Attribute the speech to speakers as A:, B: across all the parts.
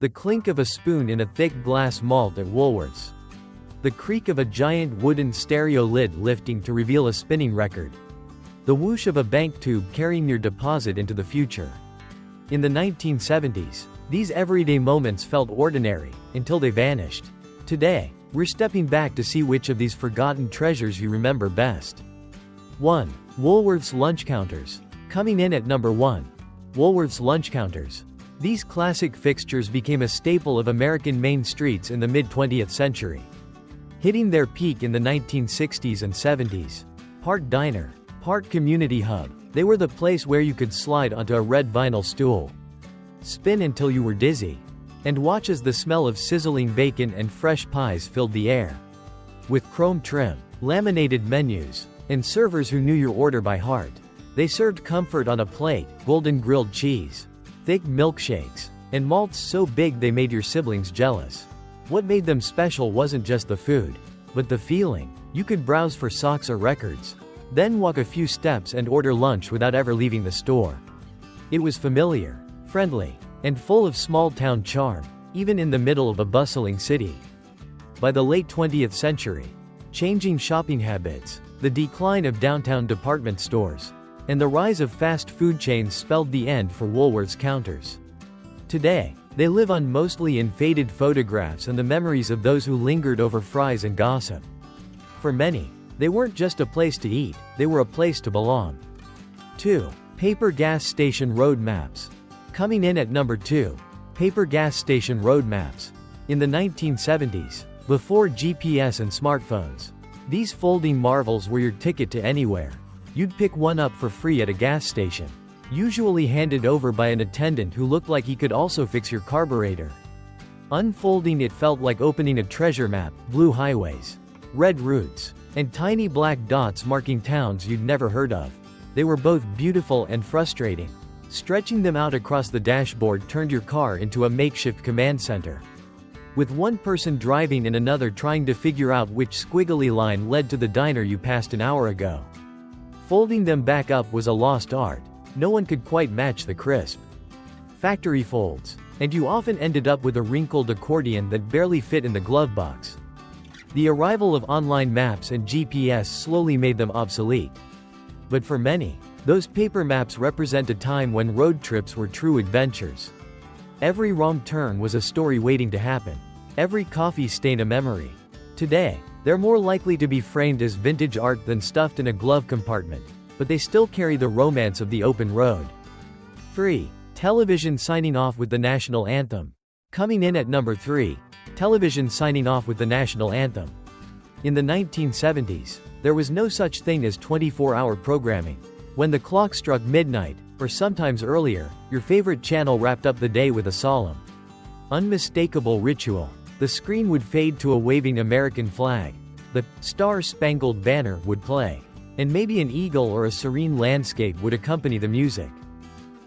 A: The clink of a spoon in a thick glass malt at Woolworths. The creak of a giant wooden stereo lid lifting to reveal a spinning record. The whoosh of a bank tube carrying your deposit into the future. In the 1970s, these everyday moments felt ordinary, until they vanished. Today, we're stepping back to see which of these forgotten treasures you remember best. 1. Woolworth's lunch counters. Coming in at number 1. Woolworth's lunch counters. These classic fixtures became a staple of American main streets in the mid-20th century. Hitting their peak in the 1960s and 70s. Part diner, part community hub, they were the place where you could slide onto a red vinyl stool, spin until you were dizzy, and watch as the smell of sizzling bacon and fresh pies filled the air. With chrome trim, laminated menus, and servers who knew your order by heart, they served comfort on a plate, golden grilled cheese, thick milkshakes, and malts so big they made your siblings jealous. What made them special wasn't just the food, but the feeling. You could browse for socks or records, then walk a few steps and order lunch without ever leaving the store. It was familiar, friendly, and full of small-town charm, even in the middle of a bustling city. By the late 20th century, changing shopping habits, the decline of downtown department stores, and the rise of fast food chains spelled the end for Woolworth's counters. Today, they live on mostly in faded photographs and the memories of those who lingered over fries and gossip. For many, they weren't just a place to eat, they were a place to belong. 2. Paper gas station road maps. Coming in at number 2. Paper gas station road maps. In the 1970s, before GPS and smartphones, these folding marvels were your ticket to anywhere. You'd pick one up for free at a gas station, usually handed over by an attendant who looked like he could also fix your carburetor. Unfolding it felt like opening a treasure map, blue highways, red routes, and tiny black dots marking towns you'd never heard of. They were both beautiful and frustrating. Stretching them out across the dashboard turned your car into a makeshift command center, with one person driving and another trying to figure out which squiggly line led to the diner you passed an hour ago. Folding them back up was a lost art. No one could quite match the crisp factory folds, and you often ended up with a wrinkled accordion that barely fit in the glove box. The arrival of online maps and GPS slowly made them obsolete. But for many, those paper maps represent a time when road trips were true adventures. Every wrong turn was a story waiting to happen. Every coffee stain a memory. Today, they're more likely to be framed as vintage art than stuffed in a glove compartment, but they still carry the romance of the open road. 3. Television signing off with the national anthem. Coming in at number 3. Television signing off with the national anthem. In the 1970s, there was no such thing as 24-hour programming. When the clock struck midnight, or sometimes earlier, your favorite channel wrapped up the day with a solemn, unmistakable ritual. The screen would fade to a waving American flag. The Star-Spangled Banner would play, and maybe an eagle or a serene landscape would accompany the music.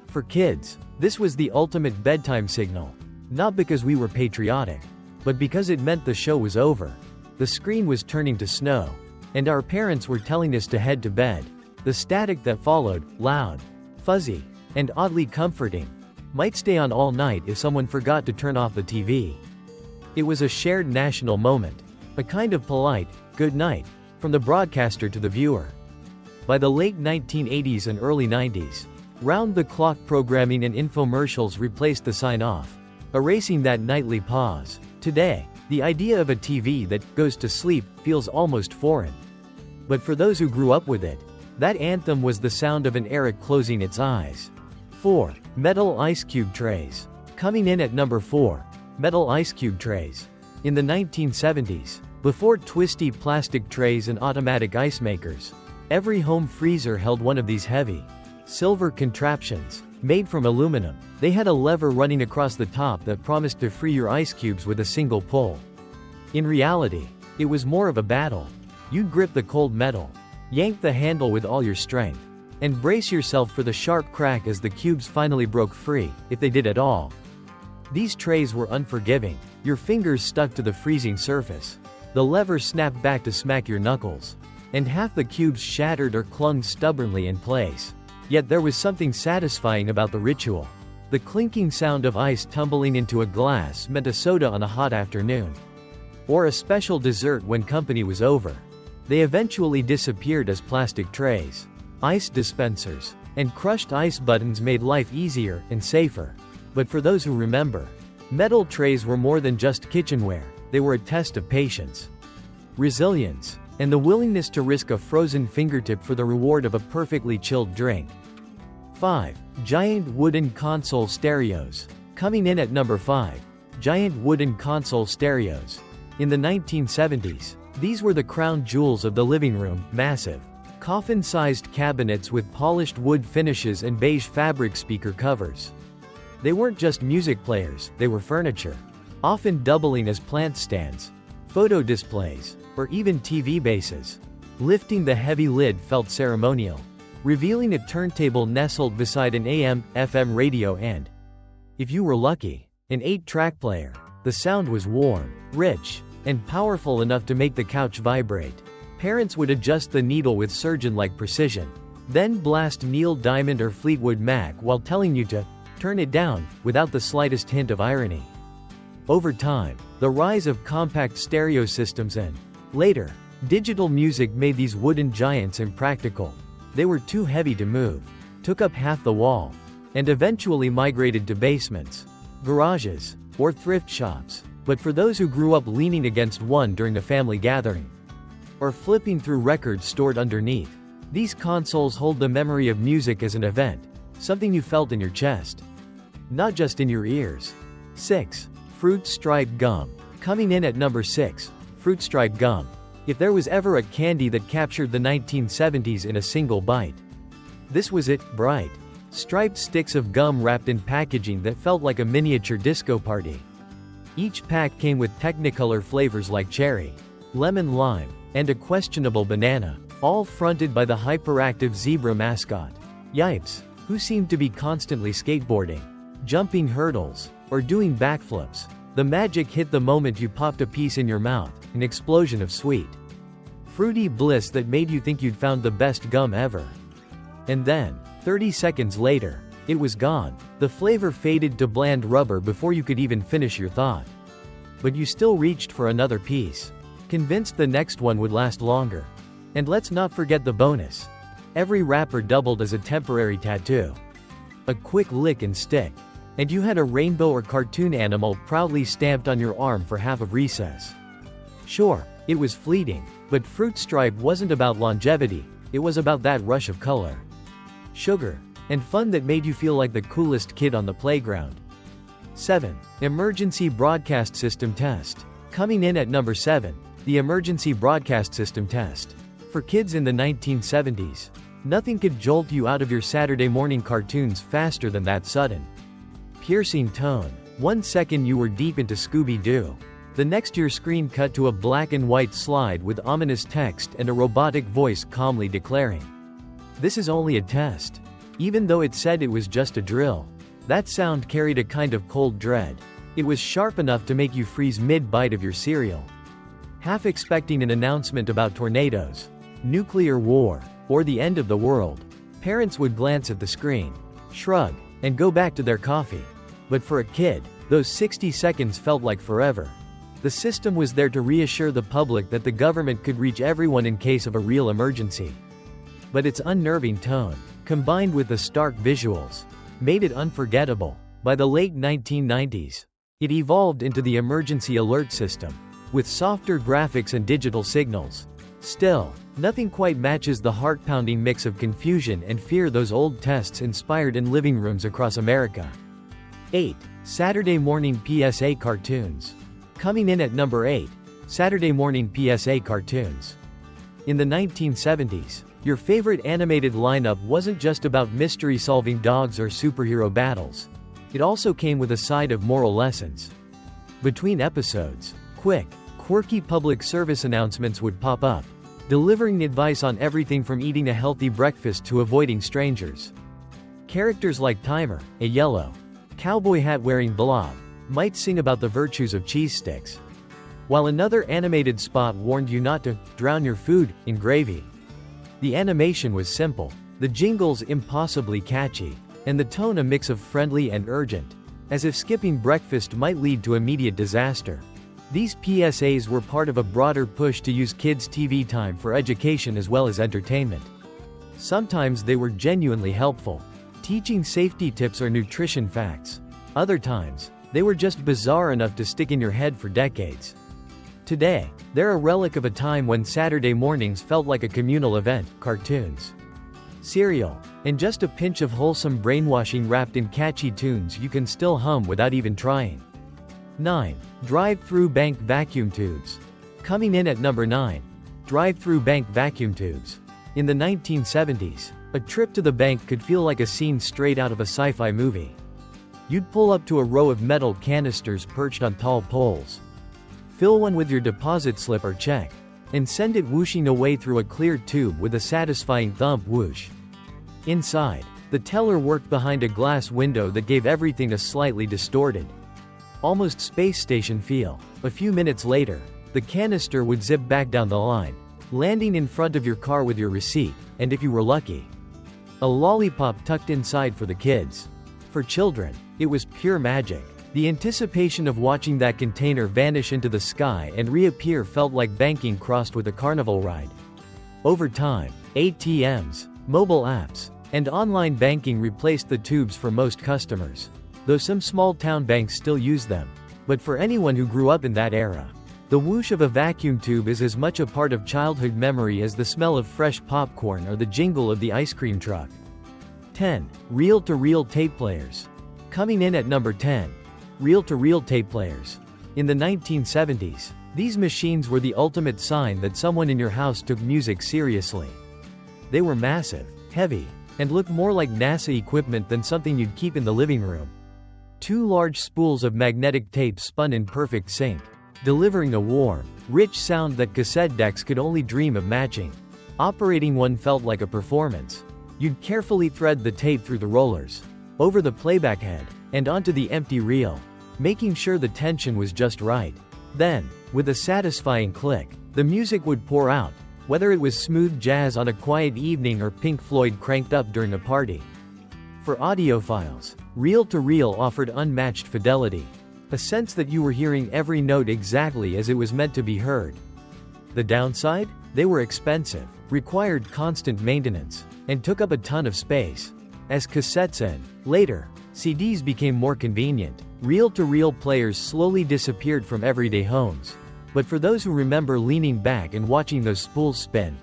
A: For kids, this was the ultimate bedtime signal. Not because we were patriotic, but because it meant the show was over. The screen was turning to snow, and our parents were telling us to head to bed. The static that followed, loud, fuzzy, and oddly comforting, might stay on all night if someone forgot to turn off the TV. It was a shared national moment, a kind of polite, good night, from the broadcaster to the viewer. By the late 1980s and early 90s, round-the-clock programming and infomercials replaced the sign-off, erasing that nightly pause. Today, the idea of a TV that goes to sleep feels almost foreign. But for those who grew up with it, that anthem was the sound of an era closing its eyes. 4. Metal ice cube trays. Coming in at number 4. Metal ice cube trays. In the 1970s, before twisty plastic trays and automatic ice makers, every home freezer held one of these heavy, silver contraptions, made from aluminum. They had a lever running across the top that promised to free your ice cubes with a single pull. In reality, it was more of a battle. You'd grip the cold metal, yank the handle with all your strength, and brace yourself for the sharp crack as the cubes finally broke free, if they did at all. These trays were unforgiving. Your fingers stuck to the freezing surface. The lever snapped back to smack your knuckles, and half the cubes shattered or clung stubbornly in place. Yet there was something satisfying about the ritual. The clinking sound of ice tumbling into a glass meant a soda on a hot afternoon. Or a special dessert when company was over. They eventually disappeared as plastic trays. Ice dispensers and crushed ice buttons made life easier and safer. But for those who remember, metal trays were more than just kitchenware. They were a test of patience, resilience, and the willingness to risk a frozen fingertip for the reward of a perfectly chilled drink. 5. Giant wooden console stereos. Coming in at number 5. Giant wooden console stereos. In the 1970s, these were the crown jewels of the living room, massive, coffin-sized cabinets with polished wood finishes and beige fabric speaker covers. They weren't just music players, they were furniture, often doubling as plant stands, photo displays, or even TV bases. Lifting the heavy lid felt ceremonial, revealing a turntable nestled beside an AM/FM radio and, if you were lucky, an 8-track player. The sound was warm, rich, and powerful enough to make the couch vibrate. Parents would adjust the needle with surgeon-like precision, then blast Neil Diamond or Fleetwood Mac while telling you to turn it down, without the slightest hint of irony. Over time, the rise of compact stereo systems and, later, digital music made these wooden giants impractical. They were too heavy to move, took up half the wall, and eventually migrated to basements, garages, or thrift shops. But for those who grew up leaning against one during a family gathering, or flipping through records stored underneath, these consoles hold the memory of music as an event, something you felt in your chest, not just in your ears. 6. Fruit stripe gum. Coming in at number 6. Fruit stripe gum. If there was ever a candy that captured the 1970s in a single bite, this was it. Bright, striped sticks of gum wrapped in packaging that felt like a miniature disco party. Each pack came with Technicolor flavors like cherry, lemon lime, and a questionable banana, all fronted by the hyperactive zebra mascot, Yipes, who seemed to be constantly skateboarding, jumping hurdles, or doing backflips. The magic hit the moment you popped a piece in your mouth, an explosion of sweet, fruity bliss that made you think you'd found the best gum ever. And then, 30 seconds later, it was gone. The flavor faded to bland rubber before you could even finish your thought. But you still reached for another piece, convinced the next one would last longer. And let's not forget the bonus. Every wrapper doubled as a temporary tattoo. A quick lick and stick, and you had a rainbow or cartoon animal proudly stamped on your arm for half of recess. Sure, it was fleeting, but Fruit Stripe wasn't about longevity, it was about that rush of color, sugar, and fun that made you feel like the coolest kid on the playground. 7. Emergency Broadcast System Test. Coming in at number 7. The Emergency Broadcast System Test. For kids in the 1970s, nothing could jolt you out of your Saturday morning cartoons faster than that sudden, piercing tone. 1 second you were deep into Scooby-Doo. The next your screen cut to a black and white slide with ominous text and a robotic voice calmly declaring, "This is only a test." Even though it said it was just a drill, that sound carried a kind of cold dread. It was sharp enough to make you freeze mid-bite of your cereal, half expecting an announcement about tornadoes, nuclear war, or the end of the world. Parents would glance at the screen, shrug, and go back to their coffee. But for a kid, those 60 seconds felt like forever. The system was there to reassure the public that the government could reach everyone in case of a real emergency. But its unnerving tone, combined with the stark visuals, made it unforgettable. By the late 1990s, it evolved into the emergency alert system, with softer graphics and digital signals. Still, nothing quite matches the heart-pounding mix of confusion and fear those old tests inspired in living rooms across America. 8. Saturday Morning PSA Cartoons. Coming in at number 8. Saturday Morning PSA Cartoons. In the 1970s, your favorite animated lineup wasn't just about mystery-solving dogs or superhero battles. It also came with a side of moral lessons. Between episodes, quick, quirky public service announcements would pop up, delivering advice on everything from eating a healthy breakfast to avoiding strangers. Characters like Timer, a yellow, cowboy hat-wearing blob, might sing about the virtues of cheese sticks, while another animated spot warned you not to drown your food in gravy. The animation was simple, the jingles impossibly catchy, and the tone a mix of friendly and urgent, as if skipping breakfast might lead to immediate disaster. These PSAs were part of a broader push to use kids' TV time for education as well as entertainment. Sometimes they were genuinely helpful, teaching safety tips or nutrition facts. Other times, they were just bizarre enough to stick in your head for decades. Today, they're a relic of a time when Saturday mornings felt like a communal event: cartoons, cereal, and just a pinch of wholesome brainwashing wrapped in catchy tunes you can still hum without even trying. 9. Drive-thru bank vacuum tubes. Coming in at number 9. Drive-thru bank vacuum tubes. In the 1970s, a trip to the bank could feel like a scene straight out of a sci-fi movie. You'd pull up to a row of metal canisters perched on tall poles. Fill one with your deposit slip or check, and send it whooshing away through a clear tube with a satisfying thump whoosh. Inside, the teller worked behind a glass window that gave everything a slightly distorted, almost space station feel. A few minutes later, the canister would zip back down the line, landing in front of your car with your receipt, and if you were lucky, a lollipop tucked inside for the kids. For children, it was pure magic. The anticipation of watching that container vanish into the sky and reappear felt like banking crossed with a carnival ride. Over time, ATMs, mobile apps, and online banking replaced the tubes for most customers, though some small-town banks still use them. But for anyone who grew up in that era, the whoosh of a vacuum tube is as much a part of childhood memory as the smell of fresh popcorn or the jingle of the ice cream truck. 10. Reel-to-reel tape players. Coming in at number 10. Reel-to-reel tape players. In the 1970s, these machines were the ultimate sign that someone in your house took music seriously. They were massive, heavy, and looked more like NASA equipment than something you'd keep in the living room. Two large spools of magnetic tape spun in perfect sync, delivering a warm, rich sound that cassette decks could only dream of matching. Operating one felt like a performance. You'd carefully thread the tape through the rollers, over the playback head, and onto the empty reel, making sure the tension was just right. Then, with a satisfying click, the music would pour out, whether it was smooth jazz on a quiet evening or Pink Floyd cranked up during a party. For audiophiles, reel-to-reel offered unmatched fidelity, a sense that you were hearing every note exactly as it was meant to be heard. The downside? They were expensive, required constant maintenance, and took up a ton of space. As cassettes and, later, CDs became more convenient, reel-to-reel players slowly disappeared from everyday homes. But for those who remember leaning back and watching those spools spin,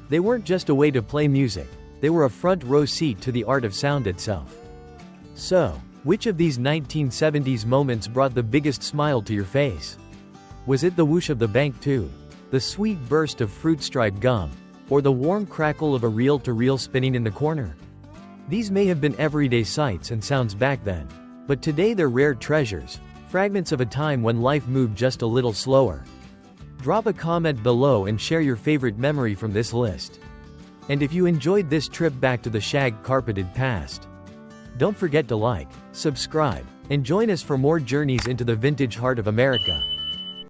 A: they weren't just a way to play music, they were a front-row seat to the art of sound itself. So, which of these 1970s moments brought the biggest smile to your face? Was it the whoosh of the bank tube, the sweet burst of fruit-striped gum, or the warm crackle of a reel-to-reel spinning in the corner? These may have been everyday sights and sounds back then, but today they're rare treasures, fragments of a time when life moved just a little slower. Drop a comment below and share your favorite memory from this list. And if you enjoyed this trip back to the shag-carpeted past, don't forget to like, subscribe, and join us for more journeys into the vintage heart of America.